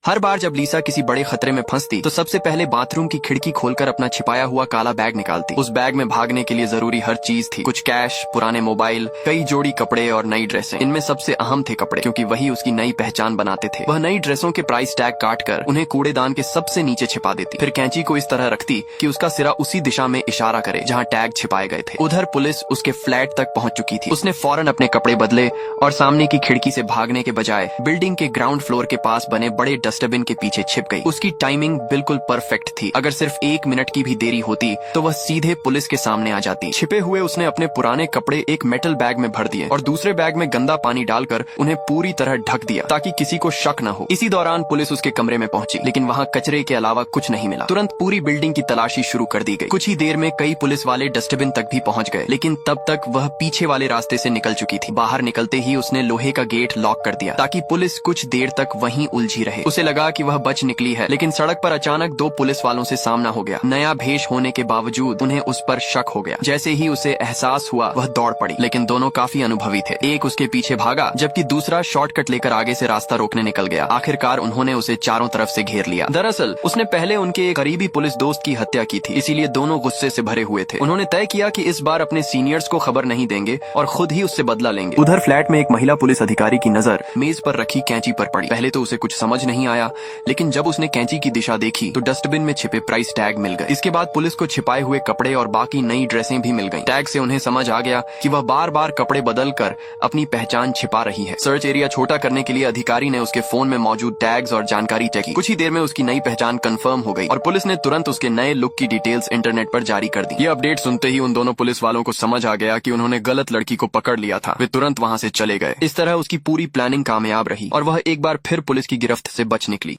हर बार जब लीसा किसी बड़े खतरे में फंसती तो सबसे पहले बाथरूम की खिड़की खोलकर अपना छिपाया हुआ काला बैग निकालती। उस बैग में भागने के लिए जरूरी हर चीज थी, कुछ कैश, पुराने मोबाइल, कई जोड़ी कपड़े और नई ड्रेसें। इनमें सबसे अहम थे कपड़े, क्योंकि वही उसकी नई पहचान बनाते थे। वह नई ड्रेसों के प्राइस टैग काट कर उन्हें कूड़ेदान के सबसे नीचे छिपा देती, फिर कैंची को इस तरह रखती कि उसका सिरा उसी दिशा में इशारा करे जहाँ टैग छिपाए गए थे। उधर पुलिस उसके फ्लैट तक पहुंच चुकी थी। उसने फौरन अपने कपड़े बदले और सामने की खिड़की से भागने के बजाय बिल्डिंग के ग्राउंड फ्लोर के पास बने बड़े डस्टबिन के पीछे छिप गई। उसकी टाइमिंग बिल्कुल परफेक्ट थी। अगर सिर्फ 1 मिनट की भी देरी होती तो वह सीधे पुलिस के सामने आ जाती। छिपे हुए उसने अपने पुराने कपड़े एक मेटल बैग में भर दिए और दूसरे बैग में गंदा पानी डालकर उन्हें पूरी तरह ढक दिया ताकि किसी को शक न हो। इसी दौरान पुलिस उसके कमरे में पहुंची, लेकिन वहां कचरे के अलावा कुछ नहीं मिला। तुरंत पूरी बिल्डिंग की तलाशी शुरू कर दी गई। कुछ ही देर में कई पुलिस वाले डस्टबिन तक भी पहुंच गए, लेकिन तब तक वह पीछे वाले रास्ते से निकल चुकी थी। बाहर निकलते ही उसने लोहे का गेट लॉक कर दिया ताकि पुलिस कुछ देर तक वहीं उलझी रहे। उसे लगा कि वह बच निकली है, लेकिन सड़क पर अचानक 2 पुलिस वालों से सामना हो गया। नया भेष होने के बावजूद उन्हें उस पर शक हो गया। जैसे ही उसे एहसास हुआ वह दौड़ पड़ी, लेकिन दोनों काफी अनुभवी थे। एक उसके पीछे भागा जबकि दूसरा शॉर्टकट लेकर आगे से रास्ता रोकने निकल गया। आखिरकार उन्होंने उसे चारों तरफ से घेर लिया। दरअसल उसने पहले उनके एक करीबी पुलिस दोस्त की हत्या की थी, इसीलिए दोनों गुस्से से भरे हुए थे। उन्होंने तय किया कि इस बार अपने सीनियर्स को खबर नहीं देंगे और खुद ही उससे बदला लेंगे। उधर फ्लैट में एक महिला पुलिस अधिकारी की नजर मेज पर रखी कैंची पर पड़ी। पहले तो उसे कुछ समझ नहीं आया, लेकिन जब उसने कैंची की दिशा देखी तो डस्टबिन में छिपे प्राइस टैग मिल गए। इसके बाद पुलिस को छिपाए हुए कपड़े और बाकी नई ड्रेसें भी मिल गईं। टैग से उन्हें समझ आ गया कि वह बार बार कपड़े बदल कर अपनी पहचान छिपा रही है। सर्च एरिया छोटा करने के लिए अधिकारी ने उसके फोन में मौजूद टैग्स और जानकारी चेक की। कुछ ही देर में उसकी नई पहचान कंफर्म हो गई और पुलिस ने तुरंत उसके नए लुक की डिटेल्स इंटरनेट पर जारी कर दी। ये अपडेट सुनते ही उन दोनों पुलिस वालों को समझ आ गया कि उन्होंने गलत लड़की को पकड़ लिया था। वे तुरंत वहां से चले गए। इस तरह उसकी पूरी प्लानिंग कामयाब रही और वह एक बार फिर पुलिस की गिरफ्त से बच निकली।